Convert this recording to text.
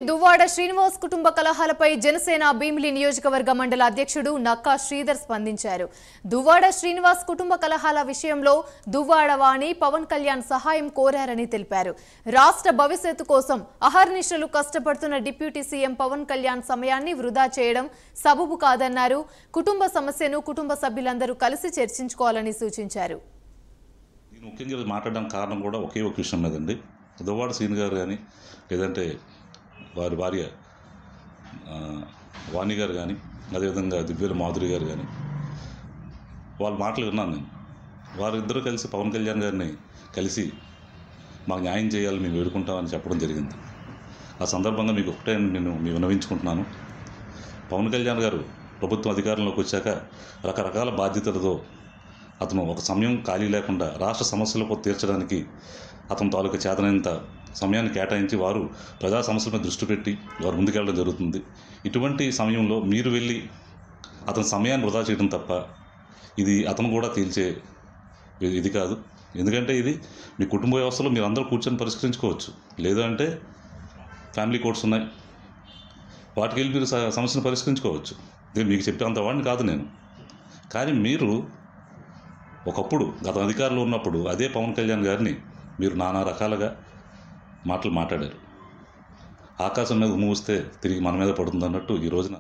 దువ్వాడ శ్రీనివాస్ కుటుంబ కలహాలపై జనసేన భీమిలి నియోజకవర్గ మండల అధ్యక్షుడు నక్కా శ్రీధర్ స్పందించారు. దువ్వాడ శ్రీనివాస్ కుటుంబ కలహాల విషయంలో దువ్వాడ వాణి పవన్ కళ్యాణ్ సహాయం కోరారని తెలిపారు. రాష్ట్ర భవిష్యత్తు కోసం అహర్నిశలు కష్టపడుతున్న డిప్యూటీ సీఎం పవన్ కళ్యాణ్ సమయాన్ని వృధా చేయడం సబబు కాదన్నారు. కుటుంబ సమస్యను కుటుంబ సభ్యులందరూ కలిసి చర్చించుకోవాలని సూచించారు. నేను ముఖ్యంగా మాట్లాడడానికి కారణం కూడా ఒకే ఒక విషయం మీదండి. దువ్వాడ శ్రీని గారు కానీ లేదంటే వారి భార్య వాణి గారు కానీ అదేవిధంగా దివ్యల మాధురి గారు కానీ వాళ్ళ మాటలు విన్నాను నేను. వారిద్దరూ కలిసి పవన్ కళ్యాణ్ గారిని కలిసి మాకు న్యాయం చేయాలని మేము వేడుకుంటామని చెప్పడం జరిగింది. ఆ సందర్భంగా మీకు ఒకటే నేను విన్నవించుకుంటున్నాను. పవన్ కళ్యాణ్ గారు ప్రభుత్వం అధికారంలోకి వచ్చాక రకరకాల బాధ్యతలతో అతను ఒక సమయం ఖాళీ లేకుండా రాష్ట్ర సమస్యలకు తీర్చడానికి అతని తాలూకా చేతనంత సమయాన్ని కేటాయించి వారు ప్రజా సమస్యల మీద దృష్టి పెట్టి వారు ముందుకెళ్ళడం జరుగుతుంది. ఇటువంటి సమయంలో మీరు వెళ్ళి అతని సమయాన్ని వృధా చేయడం తప్ప ఇది అతను కూడా తేల్చే ఇది కాదు. ఎందుకంటే ఇది మీ కుటుంబ వ్యవస్థలో మీరు అందరూ కూర్చొని పరిష్కరించుకోవచ్చు. లేదంటే ఫ్యామిలీ కోర్ట్స్ ఉన్నాయి, వాటికి వెళ్ళి మీరు సమస్యను పరిష్కరించుకోవచ్చు. నేను మీకు చెప్పేంత వాడిని కాదు నేను. కానీ మీరు ఒకప్పుడు గత అధికారంలో ఉన్నప్పుడు అదే పవన్ కళ్యాణ్ గారిని మీరు నానా రకాలుగా మాటలు మాట్లాడారు. ఆకాశం మీద మూస్తే తిరిగి మన మీద పడుతుంది అన్నట్టు ఈ రోజున